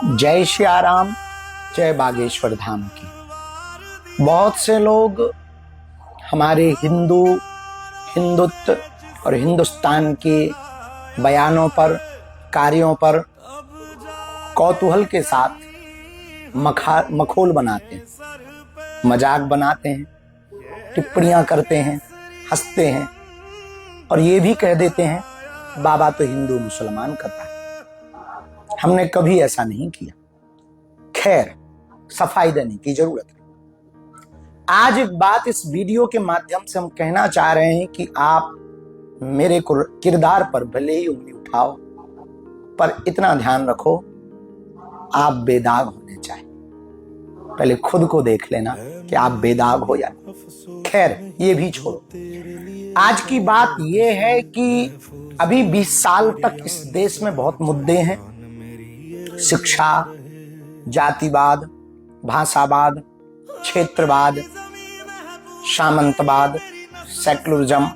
जय श्री राम, जय बागेश्वर धाम की। बहुत से लोग हमारे हिंदुत्व और हिंदुस्तान के बयानों पर, कार्यों पर कौतूहल के साथ मखौल बनाते हैं, मजाक बनाते हैं, टिप्पणियां करते हैं, हंसते हैं और ये भी कह देते हैं बाबा तो हिंदू मुसलमान करता है। हमने कभी ऐसा नहीं किया। खैर, सफाई देने की जरूरत है। आज एक बात इस वीडियो के माध्यम से हम कहना चाह रहे हैं कि आप मेरे किरदार पर भले ही उंगली उठाओ, पर इतना ध्यान रखो आप बेदाग होने चाहिए। पहले खुद को देख लेना कि आप बेदाग हो या नहीं। खैर, ये भी छोड़ो। आज की बात ये है कि अभी 20 साल तक इस देश में बहुत मुद्दे हैं। शिक्षा, जातिवाद, भाषावाद, क्षेत्रवाद, सामंतवाद, सेकुलरिज्म,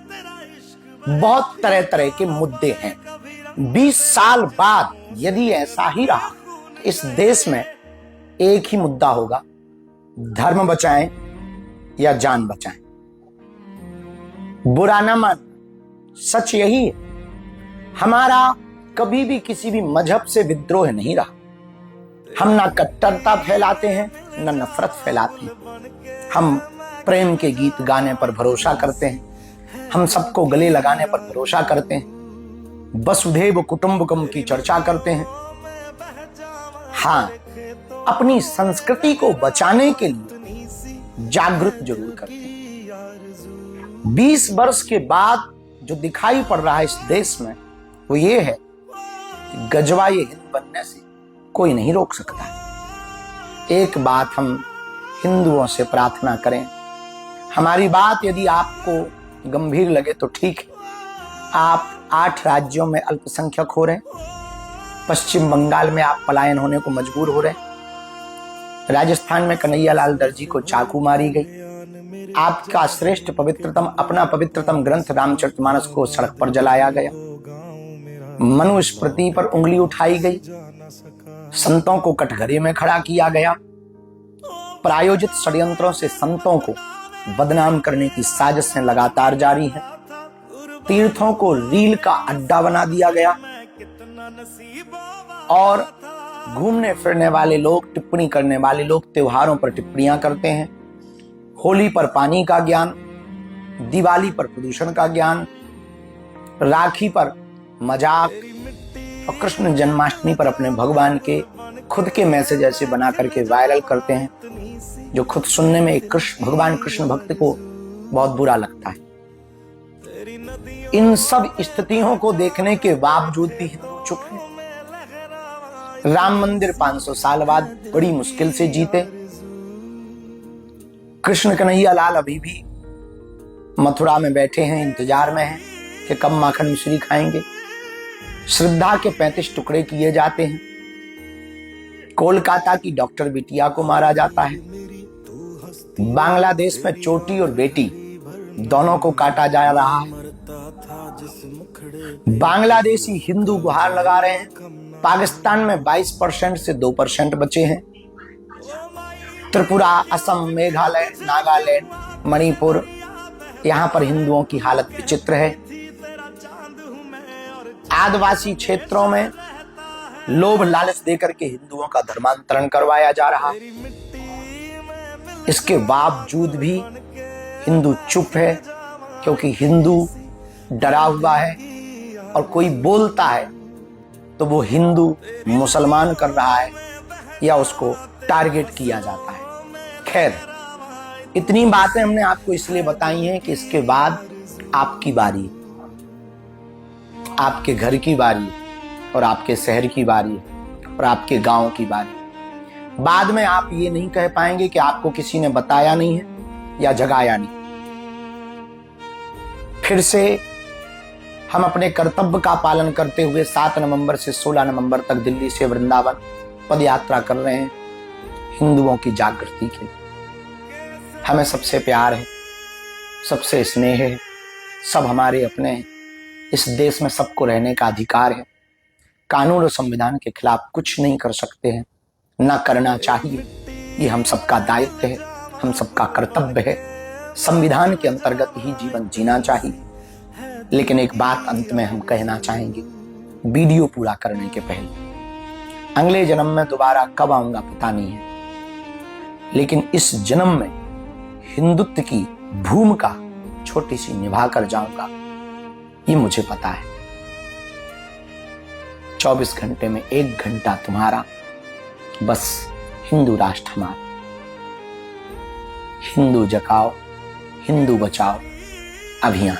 बहुत तरह तरह के मुद्दे हैं। 20 साल बाद यदि ऐसा ही रहा, इस देश में एक ही मुद्दा होगा, धर्म बचाएं या जान बचाएं। बुरा ना मान, सच यही है। हमारा कभी भी किसी भी मजहब से विद्रोह नहीं रहा। हम ना कट्टरता फैलाते हैं, ना नफरत फैलाते हैं। हम प्रेम के गीत गाने पर भरोसा करते हैं। हम सबको गले लगाने पर भरोसा करते हैं। वसुधैव कुटुंबकम की चर्चा करते हैं। हाँ, अपनी संस्कृति को बचाने के लिए जागृत जरूर करते हैं। 20 वर्ष के बाद जो दिखाई पड़ रहा है इस देश में, वो ये है कि गजवा ये हिंद बनने से कोई नहीं रोक सकता। एक बात हम हिंदुओं से प्रार्थना करें, हमारी बात यदि आपको गंभीर लगे तो ठीक है। आप 8 राज्यों में अल्पसंख्यक हो रहे हैं। पश्चिम बंगाल में आप पलायन होने को मजबूर हो रहे हैं। राजस्थान में कन्हैया लाल दर्जी को चाकू मारी गई। आपका अपना पवित्रतम ग्रंथ रामचरितमानस को सड़क पर जलाया गया। मनुस्मृति पर उंगली उठाई गई। संतों को कटघरे में खड़ा किया गया। प्रायोजित षड्यंत्रों से संतों को बदनाम करने की साजिशें लगातार जारी हैं। तीर्थों को रील का अड्डा बना दिया गया और घूमने फिरने वाले लोग, टिप्पणी करने वाले लोग त्योहारों पर टिप्पणियां करते हैं। होली पर पानी का ज्ञान, दिवाली पर प्रदूषण का ज्ञान, राखी पर मजाक और कृष्ण जन्माष्टमी पर अपने भगवान के खुद के मैसेज ऐसे बना करके वायरल करते हैं जो खुद सुनने में एक भगवान कृष्ण भक्त को बहुत बुरा लगता है। इन सब स्थितियों को देखने के बावजूद भी हिंदू चुप है। राम मंदिर 500 साल बाद बड़ी मुश्किल से जीते। कृष्ण कन्हैया लाल अभी भी मथुरा में बैठे हैं, इंतजार में हैं कि कब माखन मिश्री खाएंगे। श्रद्धा के 35 टुकड़े किए जाते हैं। कोलकाता की डॉक्टर बिटिया को मारा जाता है। बांग्लादेश में चोटी और बेटी दोनों को काटा जा रहा है। बांग्लादेशी हिंदू गुहार लगा रहे हैं। पाकिस्तान में 22% से 2% बचे हैं। त्रिपुरा, असम, मेघालय, नागालैंड, मणिपुर, यहां पर हिंदुओं की हालत विचित्र है। आदिवासी क्षेत्रों में लोभ लालच देकर के हिंदुओं का धर्मांतरण करवाया जा रहा है। इसके बावजूद भी हिंदू चुप है, क्योंकि हिंदू डरा हुआ है और कोई बोलता है तो वो हिंदू मुसलमान कर रहा है या उसको टारगेट किया जाता है। खैर, इतनी बातें हमने आपको इसलिए बताई हैं कि इसके बाद आपकी बारी, आपके घर की बारी और आपके शहर की बारी और आपके गांव की बारी। बाद में आप ये नहीं कह पाएंगे कि आपको किसी ने बताया नहीं है या जगाया नहीं। फिर से हम अपने कर्तव्य का पालन करते हुए 7 नवंबर से 16 नवंबर तक दिल्ली से वृंदावन पद यात्रा कर रहे हैं, हिंदुओं की जागृति के। हमें सबसे प्यार है, सबसे स्नेह है, सब हमारे अपने हैं। इस देश में सबको रहने का अधिकार है। कानून और संविधान के खिलाफ कुछ नहीं कर सकते हैं। ना करना चाहिए। ये हम सबका दायित्व है, हम सबका कर्तव्य है। संविधान के अंतर्गत ही जीवन जीना चाहिए। लेकिन एक बात अंत में हम कहना चाहेंगे, वीडियो पूरा करने के पहले, अगले जन्म में दोबारा कब आऊंगा पता नहीं है, लेकिन इस जन्म में हिंदुत्व की भूमिका छोटी सी निभा कर जाऊंगा, ये मुझे पता है। 24 घंटे में 1 घंटा तुम्हारा, बस हिंदू राष्ट्र हमारा। हिंदू जगाओ, हिंदू बचाओ अभियान।